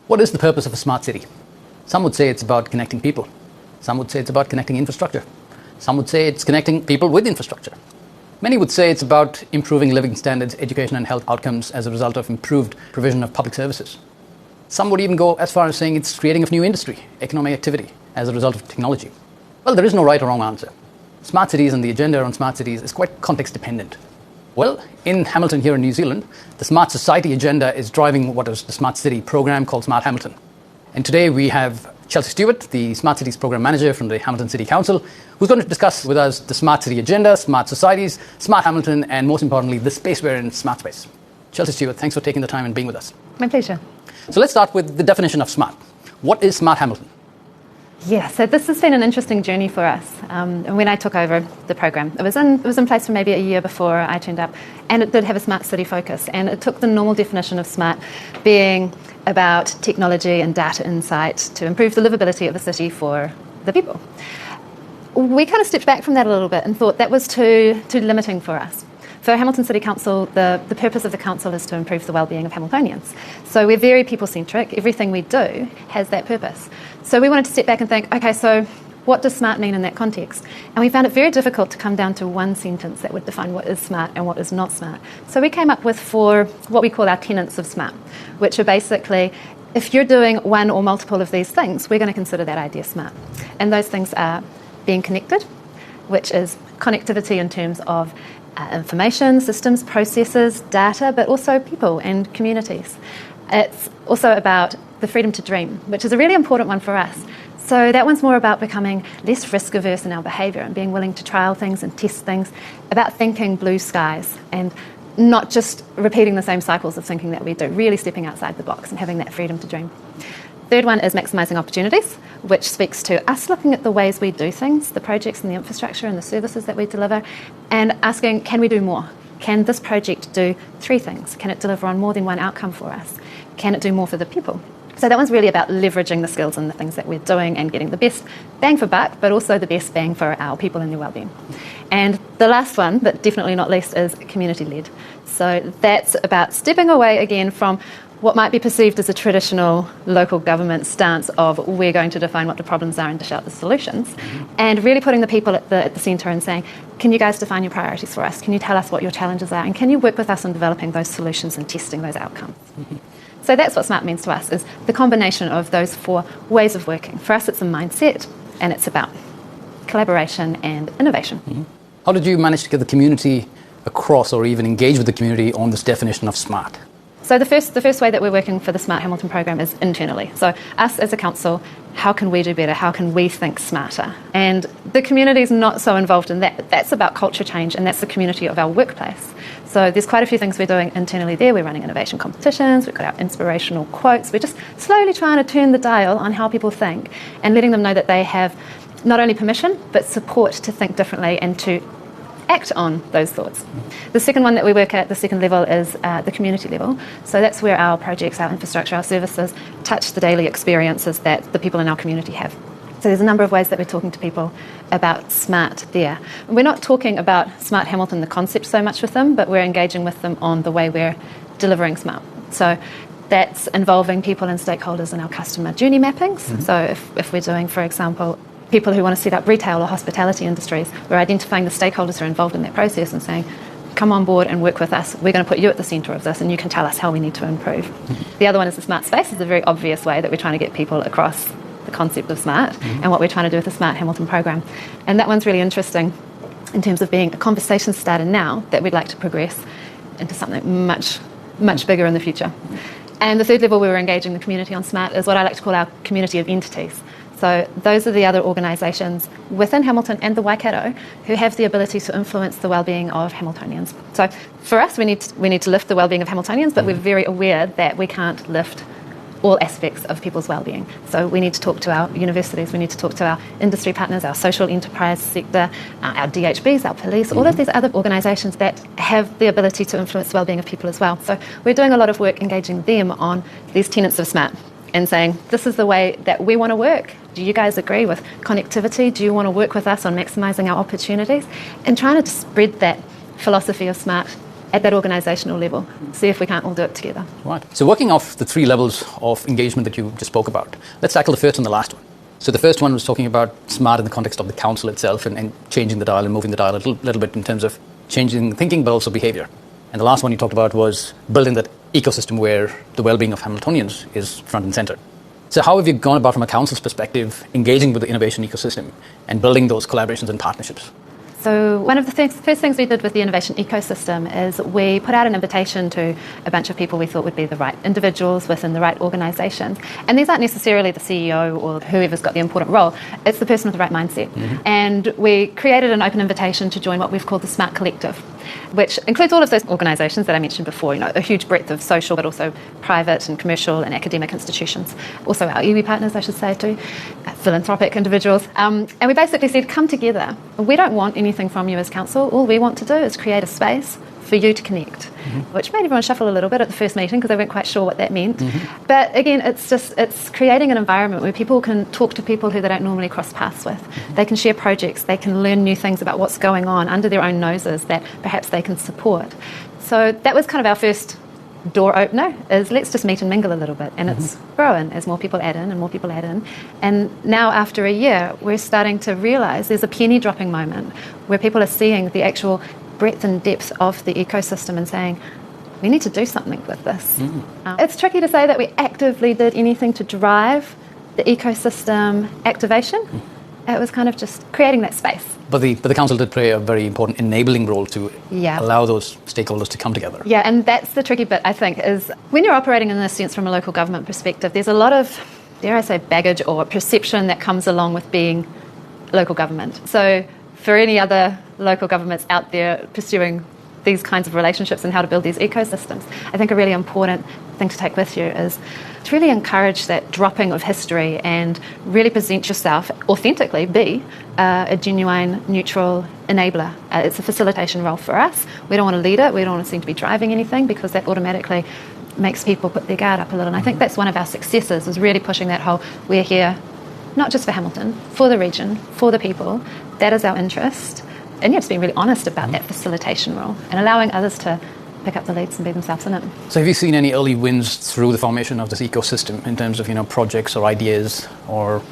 What is the purpose of a smart city? Some would say it's about connecting people. Some would say it's about connecting infrastructure. Some would say it's connecting people with infrastructure. Many would say it's about improving living standards, education and health outcomes as a result of improved provision of public services. Some would even go as far as saying it's creating a new industry, economic activity, as a result of technology. Well, there is no right or wrong answer. Smart cities and the agenda on smart cities is quite context dependent. Well, in Hamilton here in New Zealand, the Smart Society agenda is driving what is the Smart City program called Smart Hamilton. And today we have Chelsea Stewart, the Smart Cities Program Manager from the Hamilton City Council, who's going to discuss with us the Smart City agenda, Smart Societies, Smart Hamilton, and most importantly, the space we're in, Smart Space. Chelsea Stewart, thanks for taking the time and being with us. My pleasure. So let's start with the definition of smart. What is Smart Hamilton? Yeah, so this has been an interesting journey for us. And when I took over the program, it was in place for maybe a year before I turned up, and it did have a smart city focus. And it took the normal definition of smart being about technology and data insight to improve the livability of a city for the people. We kind of stepped back from that a little bit and thought that was too limiting for us. For Hamilton City Council, the purpose of the council is to improve the well-being of Hamiltonians. So we're very people-centric. Everything we do has that purpose. So we wanted to step back and think, okay, so what does smart mean in that context? And we found it very difficult to come down to one sentence that would define what is smart and what is not smart. So we came up with 4 what we call our tenets of smart, which are basically, if you're doing one or multiple of these things, we're going to consider that idea smart. And those things are being connected, which is connectivity in terms of information, systems, processes, data, but also people and communities. It's also about the freedom to dream, which is a really important one for us. So that one's more about becoming less risk-averse in our behaviour and being willing to trial things and test things, about thinking blue skies and not just repeating the same cycles of thinking that we do, really stepping outside the box and having that freedom to dream. Third one is maximising opportunities, which speaks to us looking at the ways we do things, the projects and the infrastructure and the services that we deliver, and asking, can we do more? Can this project do 3 things? Can it deliver on more than one outcome for us? Can it do more for the people? So that one's really about leveraging the skills and the things that we're doing and getting the best bang for buck, but also the best bang for our people and their wellbeing. And the last one, but definitely not least, is community-led. So that's about stepping away again from what might be perceived as a traditional local government stance of we're going to define what the problems are and dish out the solutions, and really putting the people at the centre and saying, can you guys define your priorities for us? Can you tell us what your challenges are? And can you work with us on developing those solutions and testing those outcomes? So that's what smart means to us, is the combination of those 4 ways of working. For us, it's a mindset, and it's about collaboration and innovation. How did you manage to get the community across or even engage with the community on this definition of smart? So the first way that we're working for the Smart Hamilton program is internally. So us as a council, how can we do better? How can we think smarter? And the community is not so involved in that. That's about culture change, and that's the community of our workplace. So there's quite a few things we're doing internally there. We're running innovation competitions. We've got our inspirational quotes. We're just slowly trying to turn the dial on how people think and letting them know that they have not only permission, but support to think differently and to act on those thoughts. The second one that we work at, the second level, is the community level. So that's where our projects, our infrastructure, our services touch the daily experiences that the people in our community have. So there's a number of ways that we're talking to people about smart there. We're not talking about Smart Hamilton, the concept, so much with them, but we're engaging with them on the way we're delivering smart. So that's involving people and stakeholders in our customer journey mappings. So if we're doing, for example, people who want to set up retail or hospitality industries, we're identifying the stakeholders who are involved in that process and saying, come on board and work with us. We're going to put you at the centre of this and you can tell us how we need to improve. The other one is the smart space. It's a very obvious way that we're trying to get people across the concept of smart and what we're trying to do with the Smart Hamilton program. And that one's really interesting in terms of being a conversation starter now that we'd like to progress into something much, much bigger in the future. And the third level we were engaging the community on smart is what I like to call our community of entities. So those are the other organisations within Hamilton and the Waikato who have the ability to influence the well-being of Hamiltonians. So for us, we need to lift the well-being of Hamiltonians, but we're very aware that we can't lift all aspects of people's well-being. So we need to talk to our universities, we need to talk to our industry partners, our social enterprise sector, our DHBs, our police, all of these other organisations that have the ability to influence the well-being of people as well. So we're doing a lot of work engaging them on these tenets of smart and saying, this is the way that we want to work. Do you guys agree with connectivity? Do you want to work with us on maximising our opportunities? And trying to spread that philosophy of smart at that organisational level, see if we can't all do it together. Right. So working off the 3 levels of engagement that you just spoke about, let's tackle the first and the last one. So the first one was talking about smart in the context of the council itself and changing the dial and moving the dial a little bit in terms of changing thinking but also behaviour. And the last one you talked about was building that ecosystem where the well-being of Hamiltonians is front and centre. So how have you gone about, from a council's perspective, engaging with the innovation ecosystem and building those collaborations and partnerships? So one of the first things we did with the innovation ecosystem is we put out an invitation to a bunch of people we thought would be the right individuals within the right organisations. And these aren't necessarily the CEO or whoever's got the important role. It's the person with the right mindset. And we created an open invitation to join what we've called the Smart Collective, which includes all of those organisations that I mentioned before, a huge breadth of social but also private and commercial and academic institutions. Also our iwi partners, I should say too, philanthropic individuals. And we basically said, come together. We don't want anything from you as council. All we want to do is create a space for you to connect, which made everyone shuffle a little bit at the first meeting because they weren't quite sure what that meant. But again, it's creating an environment where people can talk to people who they don't normally cross paths with. They can share projects, they can learn new things about what's going on under their own noses that perhaps they can support. So that was kind of our first door opener, is let's just meet and mingle a little bit. And it's growing as more people add in and more people add in. And now after a year, we're starting to realise there's a penny dropping moment where people are seeing the actual breadth and depth of the ecosystem and saying, we need to do something with this. It's tricky to say that we actively did anything to drive the ecosystem activation. It was kind of just creating that space. But the council did play a very important enabling role to allow those stakeholders to come together. Yeah, and that's the tricky bit, I think, is when you're operating in this sense from a local government perspective, there's a lot of, dare I say, baggage or perception that comes along with being local government. So for any other local governments out there pursuing these kinds of relationships and how to build these ecosystems, I think a really important thing to take with you is to really encourage that dropping of history and really present yourself authentically, be a genuine, neutral enabler. It's a facilitation role for us. We don't want to lead it. We don't want to seem to be driving anything because that automatically makes people put their guard up a little. And I think that's one of our successes, is really pushing that whole, we're here not just for Hamilton, for the region, for the people. That is our interest. And just being really honest about that facilitation role and allowing others to pick up the leads and be themselves in it. So have you seen any early wins through the formation of this ecosystem in terms of projects or ideas or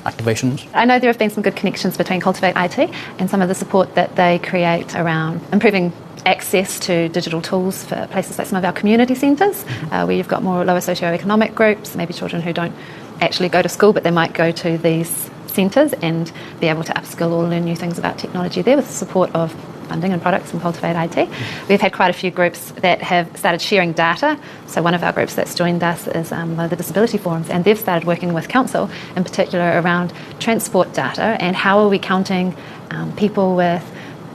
activations? I know there have been some good connections between Cultivate IT and some of the support that they create around improving access to digital tools for places like some of our community centres, where you've got more lower socioeconomic groups, maybe children who don't actually go to school but they might go to these centres and be able to upskill or learn new things about technology there with the support of funding and products from Cultivate IT. We've had quite a few groups that have started sharing data. So one of our groups that's joined us is the Disability Forums, and they've started working with Council in particular around transport data and how are we counting people with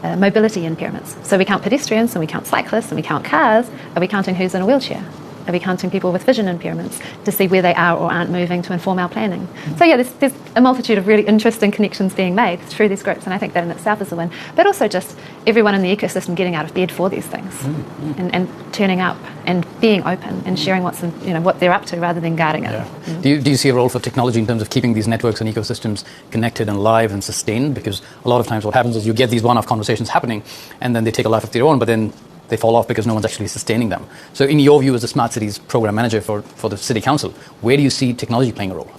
mobility impairments. So we count pedestrians and we count cyclists and we count cars. Are we counting who's in a wheelchair? Are we counting people with vision impairments to see where they are or aren't moving to inform our planning? So yeah, there's a multitude of really interesting connections being made through these groups, and I think that in itself is a win. But also just everyone in the ecosystem getting out of bed for these things and turning up and being open and sharing what's what they're up to rather than guarding it. Yeah. Do you see a role for technology in terms of keeping these networks and ecosystems connected and live and sustained? Because a lot of times what happens is you get these one-off conversations happening and then they take a life of their own, but then they fall off because no one's actually sustaining them. So in your view as the Smart Cities Program Manager for the City Council, where do you see technology playing a role?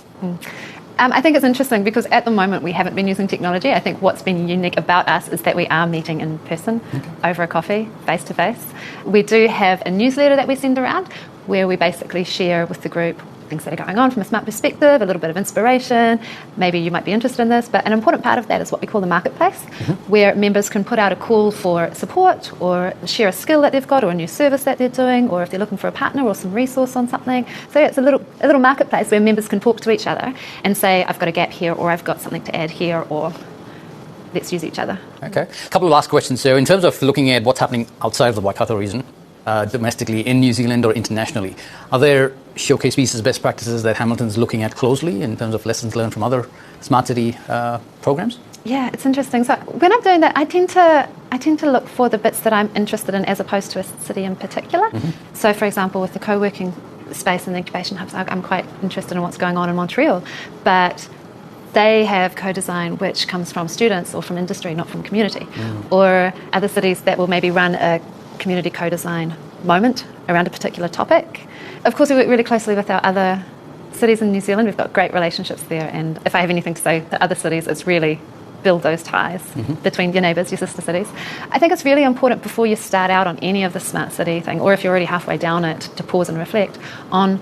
I think it's interesting because at the moment we haven't been using technology. I think what's been unique about us is that we are meeting in person, over a coffee, face to face. We do have a newsletter that we send around where we basically share with the group things that are going on from a smart perspective, a little bit of inspiration. Maybe you might be interested in this, but an important part of that is what we call the marketplace, where members can put out a call for support or share a skill that they've got or a new service that they're doing, or if they're looking for a partner or some resource on something. So it's a little marketplace where members can talk to each other and say, I've got a gap here, or I've got something to add here, or let's use each other. Okay. A couple of last questions. So in terms of looking at what's happening outside of the Waikato region, domestically in New Zealand or internationally, are there showcase pieces, best practices that Hamilton's looking at closely in terms of lessons learned from other smart city programs? Yeah, it's interesting. So when I'm doing that, I tend to look for the bits that I'm interested in as opposed to a city in particular. So for example, with the co-working space and the incubation hubs, I'm quite interested in what's going on in Montreal, but they have co-design which comes from students or from industry, not from community. Or other cities that will maybe run a community co-design moment around a particular topic. Of course, we work really closely with our other cities in New Zealand. We've got great relationships there, and if I have anything to say to other cities, it's really build those ties between your neighbours, your sister cities. I think it's really important before you start out on any of the smart city thing, or if you're already halfway down it, to pause and reflect on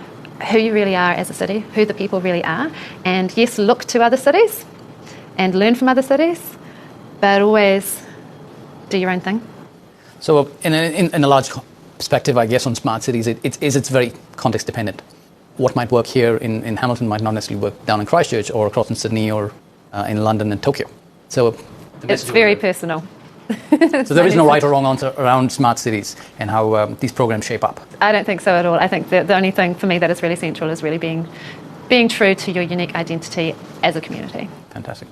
who you really are as a city, who the people really are, and yes, look to other cities and learn from other cities, but always do your own thing. So in a large perspective, I guess, on smart cities, it's very context dependent. What might work here in Hamilton might not necessarily work down in Christchurch or across in Sydney or in London and Tokyo. So it's very personal. So there is no right or wrong answer around smart cities and how these programs shape up. I don't think so at all. I think the only thing for me that is really central is really being true to your unique identity as a community. Fantastic.